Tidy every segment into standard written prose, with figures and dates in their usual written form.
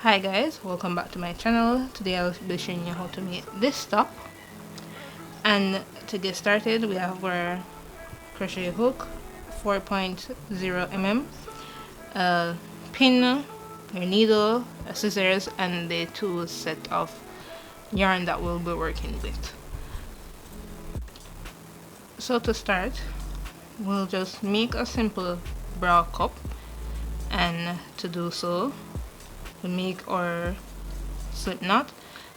Hi guys, welcome back to my channel. Today I'll be showing you how to make this top. And to get started, we have our crochet hook, 4.0 mm, a pin, your needle, a scissors, and the two set of yarn that we'll be working with. So to start, we'll just make a simple bra cup, and to do so we make our slip knot,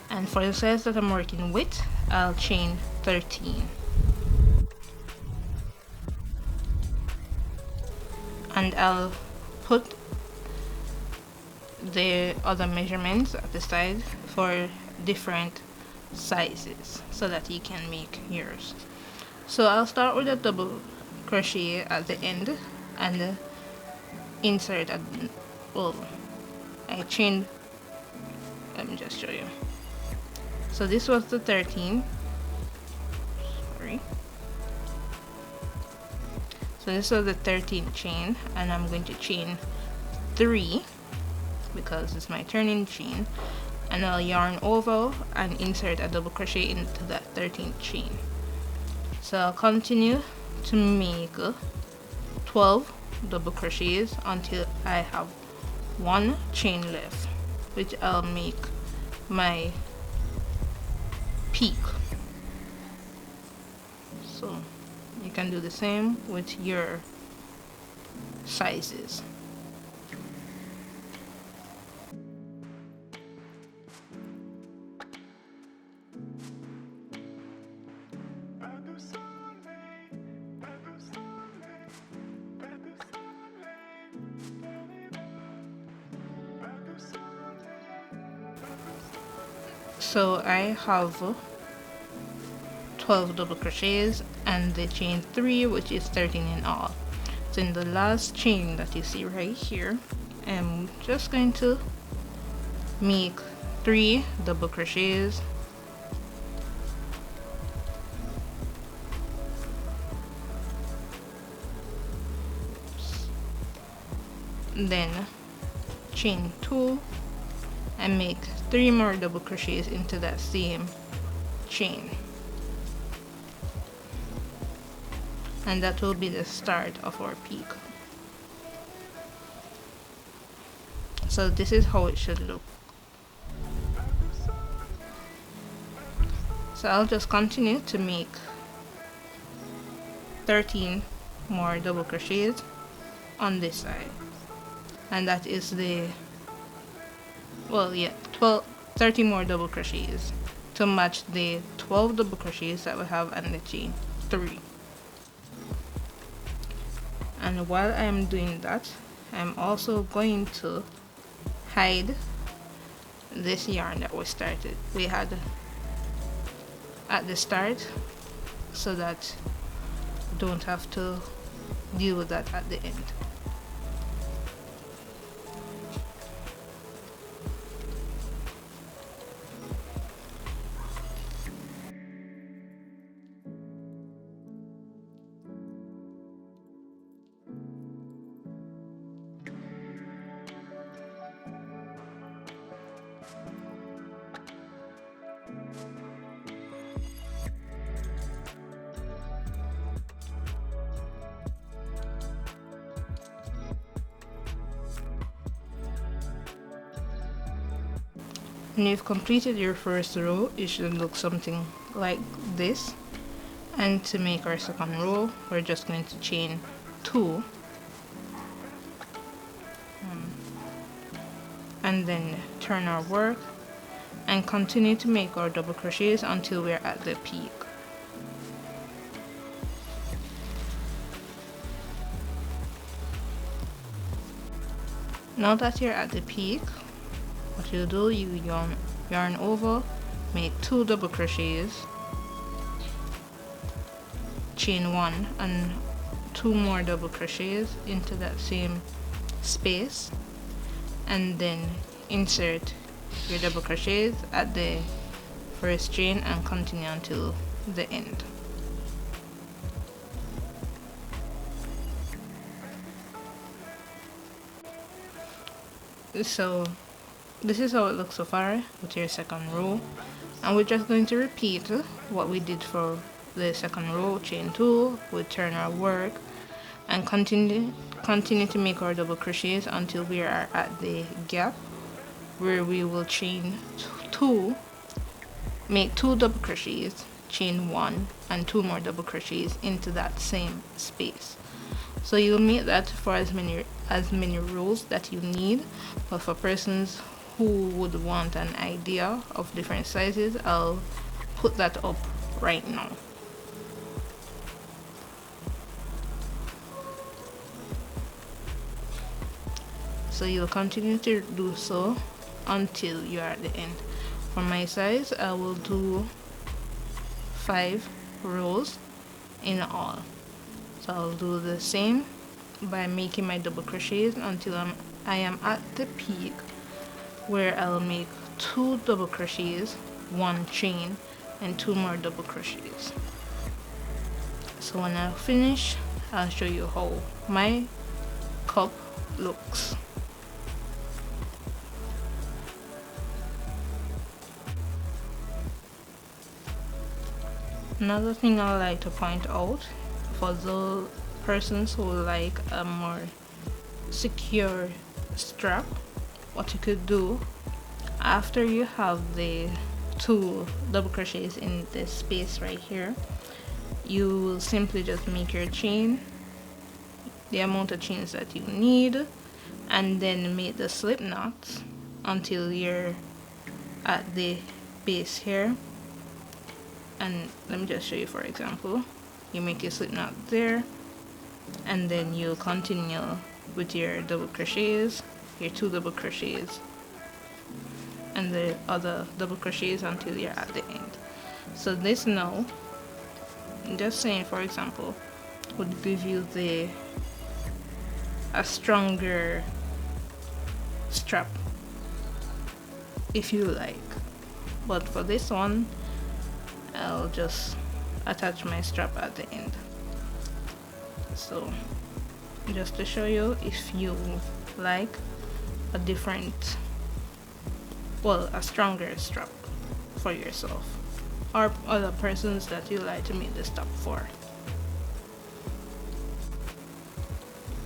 and for the size that I'm working with, I'll chain 13, and I'll put the other measurements at the side for different sizes so that you can make yours. So I'll start with a double crochet at the end and insert at, well, I chained, let me just show you. So this was the 13, sorry, so this was the 13th chain, and I'm going to chain 3 because it's my turning chain, and I'll yarn over and insert a double crochet into that 13th chain. So I'll continue to make 12 double crochets until I have 1 chain left, which I'll make my peak. So you can do the same with your sizes. So I have 12 double crochets and the chain 3, which is 13 in all. So in the last chain that you see right here, I'm just going to make 3 double crochets, then chain 2 and make 3 more double crochets into that same chain, and that will be the start of our peak. So this is how it should look. So I'll just continue to make 13 more double crochets on this side, and that is the, well, yeah, 30 more double crochets to match the 12 double crochets that we have on the chain 3. And while I'm doing that, I'm also going to hide this yarn that we had at the start, so that you don't have to deal with that at the end. When you've completed your first row, it should look something like this. And to make our second row, we're just going to chain 2 and then turn our work and continue to make our double crochets until we're at the peak. Now that you're at the peak, what you do, you yarn over, make 2 double crochets, chain 1 and 2 more double crochets into that same space, and then insert your double crochets at the first chain and continue until the end. So this is how it looks so far with your second row, and we're just going to repeat what we did for the second row. Chain 2, we turn our work and continue to make our double crochets until we are at the gap where we will chain 2, make 2 double crochets, chain 1 and 2 more double crochets into that same space. So you'll make that for as many rows that you need, but for persons who would want an idea of different sizes, I'll put that up right now. So you'll continue to do so until you are at the end. For my size, I will do 5 rows in all. So I'll do the same by making my double crochets until I am at the peak where I'll make 2 double crochets, 1 chain and 2 more double crochets. So when I finish, I'll show you how my cup looks. Another thing I would like to point out, for those persons who like a more secure strap, what you could do after you have the 2 double crochets in this space right here, you will simply just make your chain, the amount of chains that you need, and then make the slip knots until you're at the base here. And let me just show you. For example, you make your slip knot there, and then you continue with your double crochets, your 2 double crochets and the other double crochets until you're at the end. So this now, just saying, for example, would give you a stronger strap if you like, but for this one I'll just attach my strap at the end. So just to show you, if you like a different, well, a stronger strap for yourself or other persons that you like to make the strap for.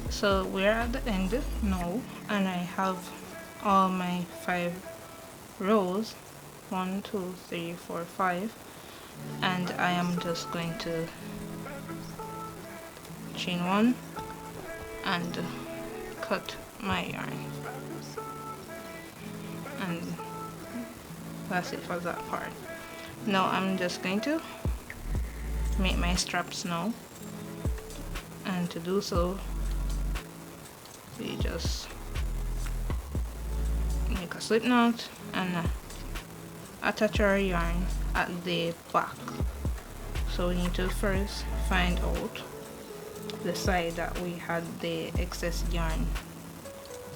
So we're at the end now, and I have all my 5 rows, 1 2 3 4 5, and I am just going to chain 1 and cut my yarn, and that's it for that part. Now I'm just going to make my straps now, and to do so we just make a slip knot and attach our yarn at the back. So we need to first find out the side that we had the excess yarn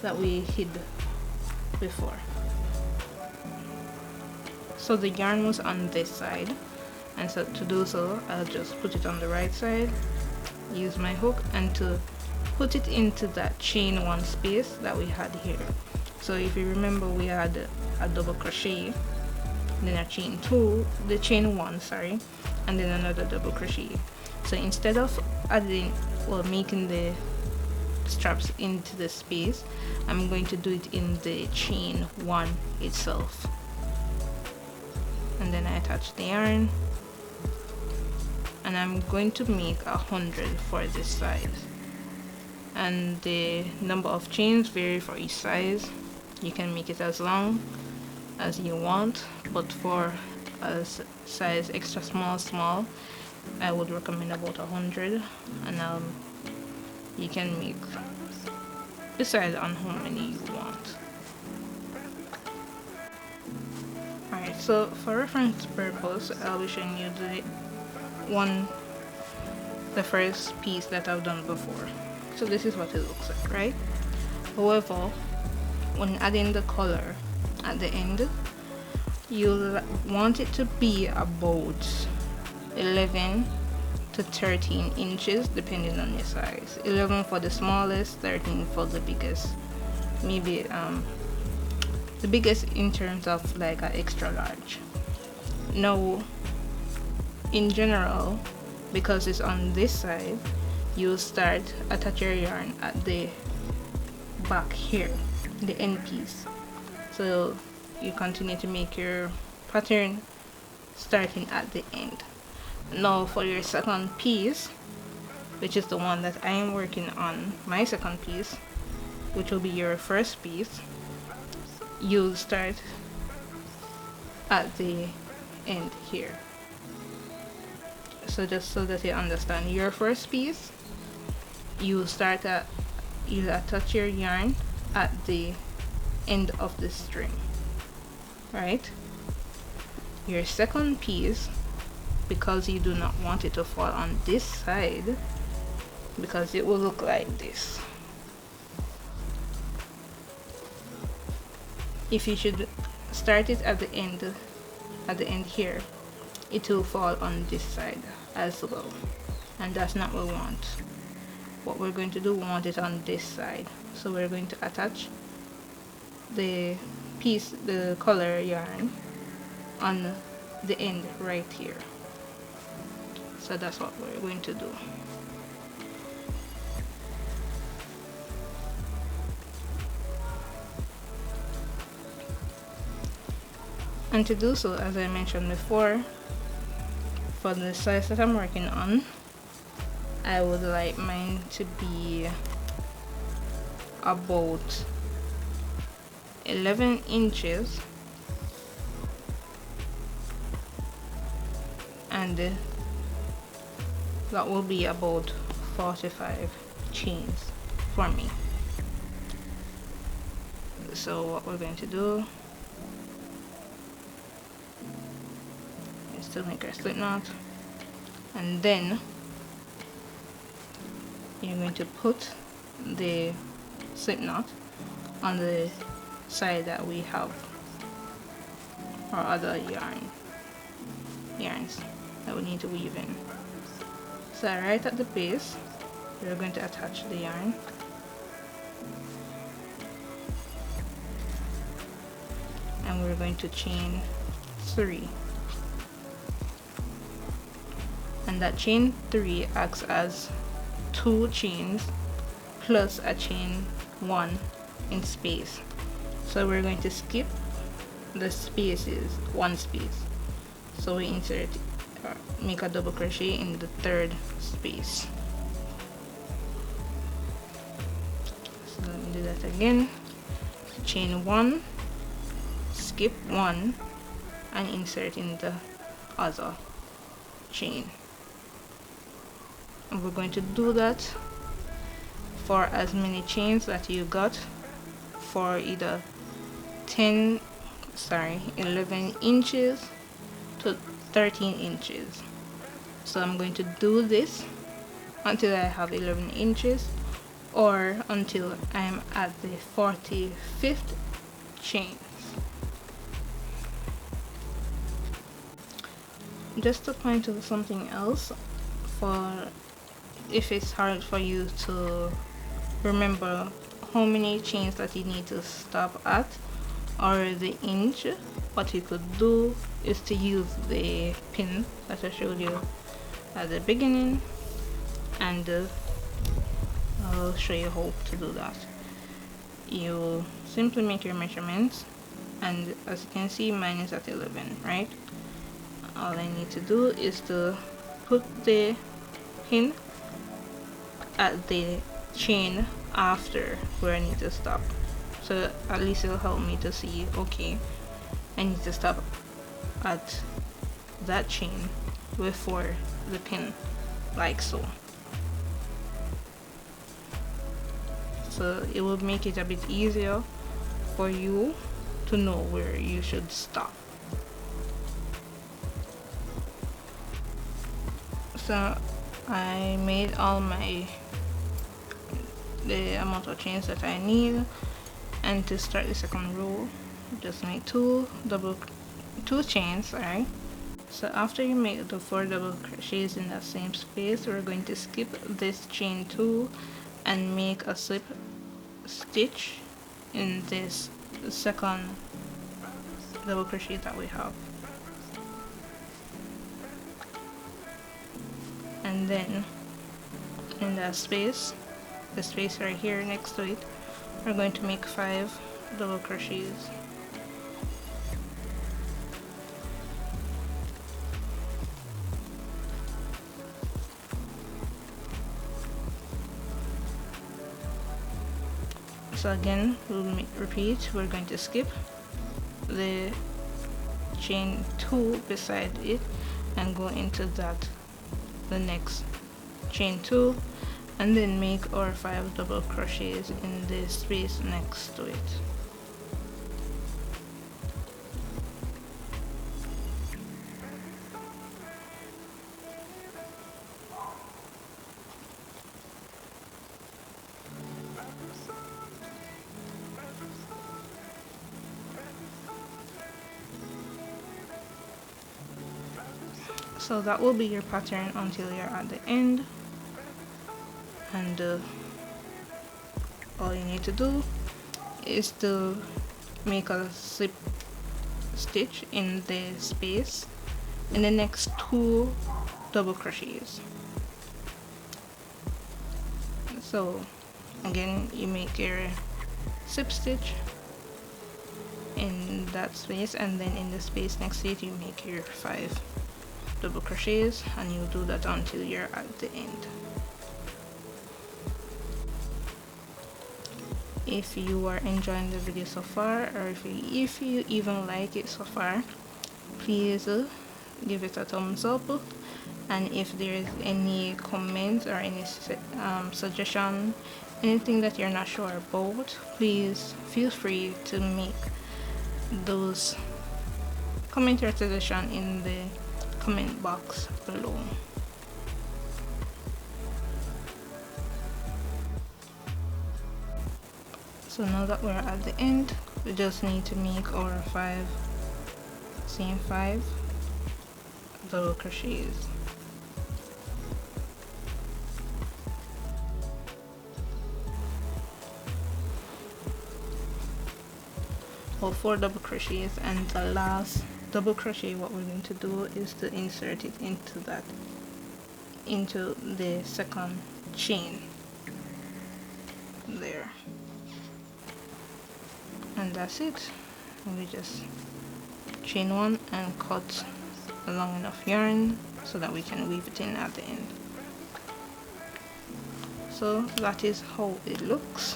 that we hid before. So the yarn was on this side, and so to do so I'll just put it on the right side, use my hook, and to put it into that chain 1 space that we had here. So if you remember, we had a double crochet, then a chain 2, the chain 1, sorry, and then another double crochet. So instead of adding, well, making the straps into the space, I'm going to do it in the chain 1 itself, and then I attach the yarn, and I'm going to make 100 for this size, and the number of chains vary for each size. You can make it as long as you want, but for a size extra small, I would recommend about 100, and you can make decide on how many you want. Alright, so for reference purpose, I'll be showing you the first piece that I've done before. So this is what it looks like, right? However, when adding the color at the end, you'll want it to be about 11 to 13 inches depending on your size. 11 for the smallest, 13 for the biggest. Maybe the biggest in terms of like an extra large. Now in general, because it's on this side, you start attach your yarn at the back here, the end piece. So you continue to make your pattern starting at the end. Now for your second piece, which is the one that I am working on, my second piece, which will be your first piece, you'll start at the end here. So just so that you understand, your first piece, you attach your yarn at the end of the string, right? Your second piece, because you do not want it to fall on this side, because it will look like this. If you should start it at the end here, it will fall on this side as well, and that's not what we want. What we're going to do, we want it on this side, so we're going to attach the piece, the color yarn, on the end right here. So that's what we're going to do. And to do so, as I mentioned before, for the size that I'm working on, I would like mine to be about 11 inches, and that will be about 45 chains for me. So what we're going to do is to make our slip knot, and then you're going to put the slip knot on the side that we have our other yarns that we need to weave in. So right at the base, we're going to attach the yarn, and we're going to chain 3, and that chain 3 acts as 2 chains plus a chain 1 in space. So we're going to skip the spaces, 1 space, so we insert make a double crochet in the 3rd space. So let me do that again. Chain 1, skip 1, and insert in the other chain. And we're going to do that for as many chains that you got for either 11 inches to 13 inches. So I'm going to do this until I have 11 inches, or until I'm at the 45th chain. Just to point out something else, for if it's hard for you to remember how many chains that you need to stop at, or the inch, what you could do is to use the pin that I showed you at the beginning, and I'll show you how to do that. You simply make your measurements, and as you can see, mine is at 11, right? All I need to do is to put the pin at the chain after where I need to stop, so at least it'll help me to see, okay, I need to stop at that chain before the pin, like so. So it will make it a bit easier for you to know where you should stop. So I made all the amount of chains that I need, and to start the second row, just make two chains, alright? So after you make the 4 double crochets in that same space, we're going to skip this chain 2 and make a slip stitch in this second double crochet that we have. And then in the space right here next to it, we're going to make 5 double crochets. So again, we'll repeat. We're going to skip the chain 2 beside it and go into that, the next chain 2, and then make our 5 double crochets in the space next to it. So that will be your pattern until you're at the end, and all you need to do is to make a slip stitch in the space in the next 2 double crochets. So again, you make your slip stitch in that space, and then in the space next to it you make your 5 double crochets, and you do that until you're at the end. If you are enjoying the video so far, or if you even like it so far, please give it a thumbs up, and if there is any comments or any suggestion, anything that you're not sure about, please feel free to make those comment or suggestion in the comment box below. So now that we're at the end, we just need to make our 5 double crochets. Or 4 double crochets, and the last double crochet, what we're going to do is to insert it into the second chain there, and that's it. And we just chain 1 and cut a long enough yarn so that we can weave it in at the end. So that is how it looks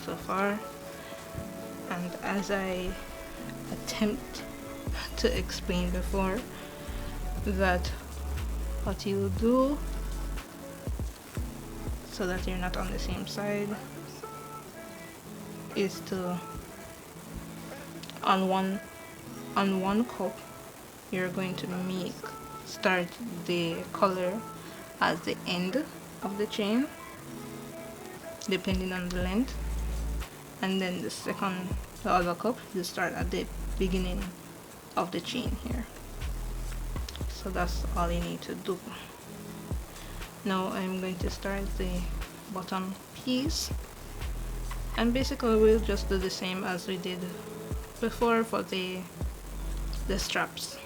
so far. And as I attempt to explain before, that what you do so that you're not on the same side is to on one cup you're going to start the color at the end of the chain depending on the length, and then the other cup you start at the beginning of the chain here. So that's all you need to do. Now I'm going to start the bottom piece, and basically we'll just do the same as we did before for the straps.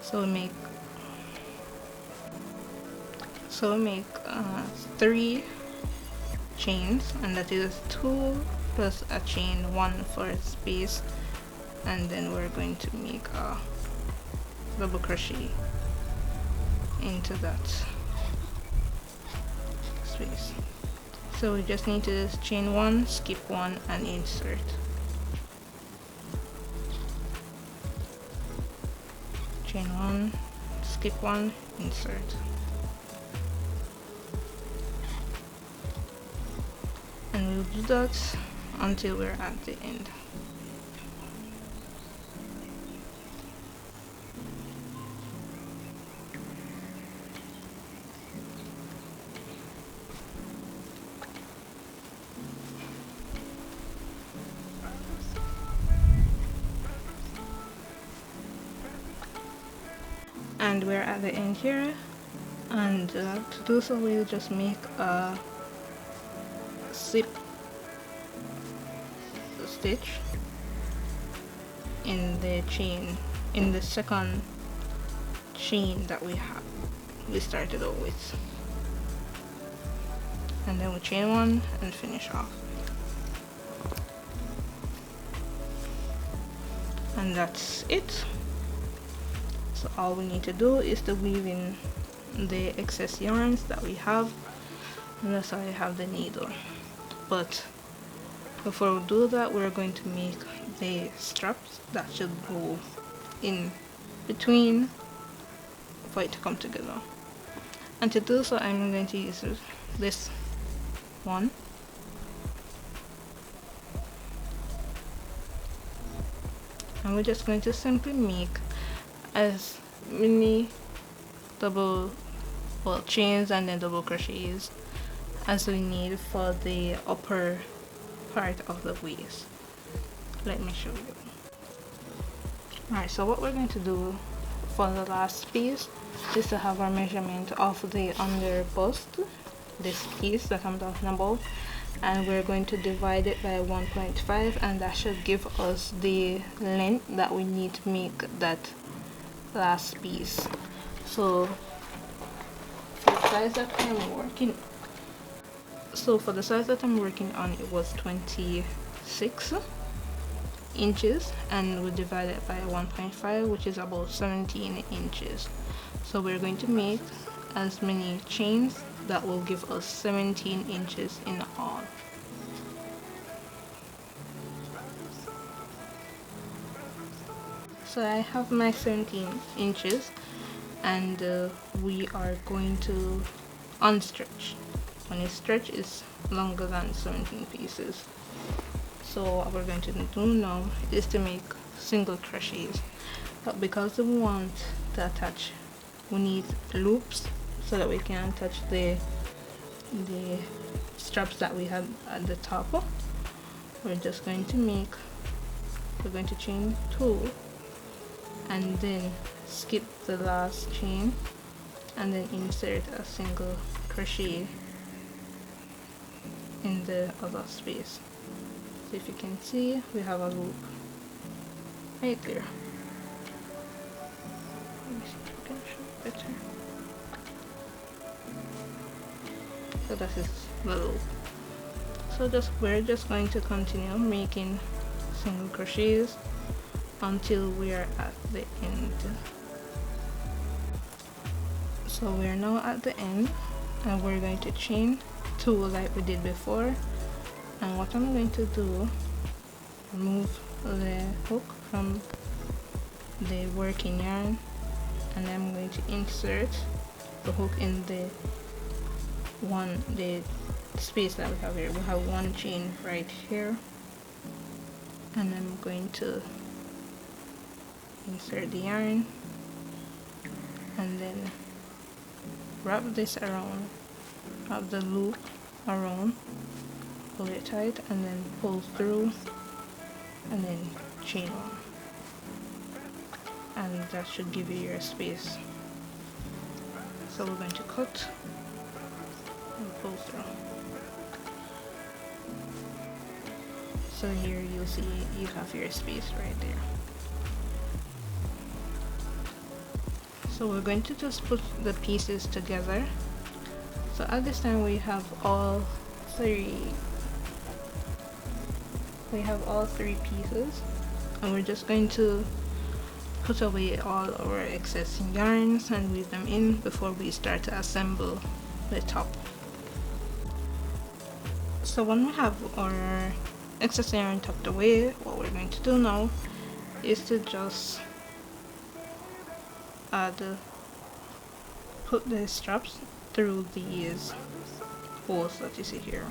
So we make 3 chains, and that is 2 plus a chain 1 for space, and then we're going to make a double crochet into that space. So we just need to chain 1, skip 1, and insert. Chain 1, skip 1, insert. And we'll do that until we're at the end. and we're at the end here, and to do so we'll just make a slip stitch in the chain, in the second chain that we started out with, and then we chain one and finish off, and that's it. So all we need to do is to weave in the excess yarns that we have, and that's how I have the needle. But before we do that, we're going to make the straps that should go in between for it to come together. And to do so, I'm going to use this one, and we're just going to simply make as many chains and then double crochets as we need for the upper part of the waist. Let me show you. Alright, so what we're going to do for the last piece is to have our measurement of the under bust, this piece that I'm talking about, and we're going to divide it by 1.5, and that should give us the length that we need to make that last piece. So for the size that I'm working on, it was 26 inches, and we divide it by 1.5, which is about 17 inches. So we're going to make as many chains that will give us 17 inches in all. So I have my 17 inches, and we are going to unstretch. When you stretch, it's longer than 17 pieces. So what we're going to do now is to make single crochets, but because we want to attach, we need loops so that we can attach the straps that we have at the top. We're going to chain 2 and then skip the last chain and then insert a single crochet in the other space. So if you can see, we have a loop right there. Let me see if I can show it better. So that is the loop. So we're just going to continue making single crochets until we are at the end. So we are now at the end, and we're going to chain 2 like we did before. And what I'm going to do, remove the hook from the working yarn, and I'm going to insert the hook in the space that we have here. We have one chain right here, and I'm going to insert the yarn and then wrap this around, wrap the loop around, pull it tight, and then pull through and then chain on, and that should give you your space. So we're going to cut and pull through. So here you'll see you have your space right there. So we're going to just put the pieces together. So at this time we have all three pieces, and we're just going to put away all our excess yarns and weave them in before we start to assemble the top. So when we have our excess yarn tucked away, what we're going to do now is to just put the straps through these holes that you see here,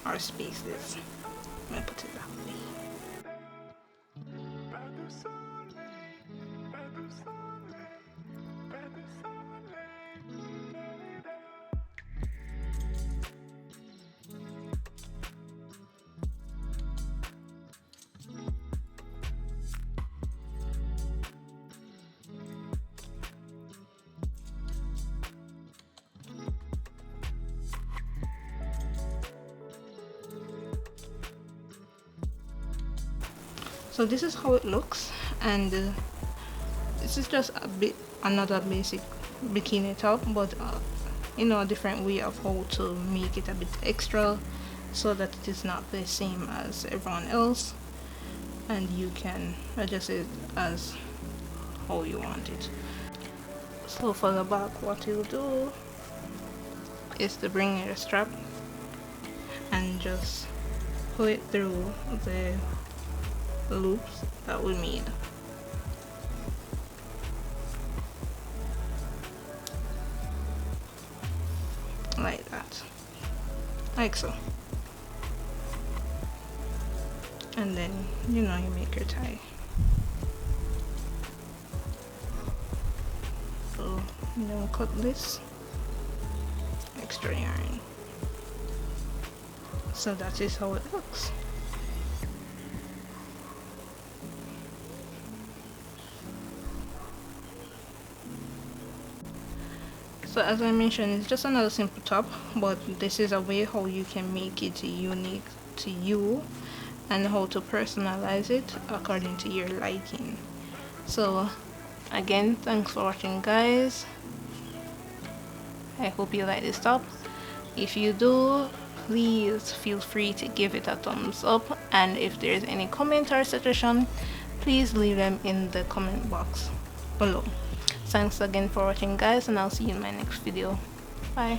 or spaces. Let me put it that way. So this is how it looks, and this is just another basic bikini top, but you know, a different way of how to make it a bit extra so that it is not the same as everyone else, and you can adjust it as how you want it. So for the back, what you'll do is to bring your strap and just pull it through the loops that we made. Like that, like so, and then you know, you make your tie. So then cut this extra yarn. So that is how it looks. So as I mentioned, it's just another simple top, but this is a way how you can make it unique to you and how to personalize it according to your liking. So again, thanks for watching, guys. I hope you like this top. If you do, please feel free to give it a thumbs up, and if there's any comment or suggestion, please leave them in the comment box below. Thanks again for watching, guys, and I'll see you in my next video. Bye.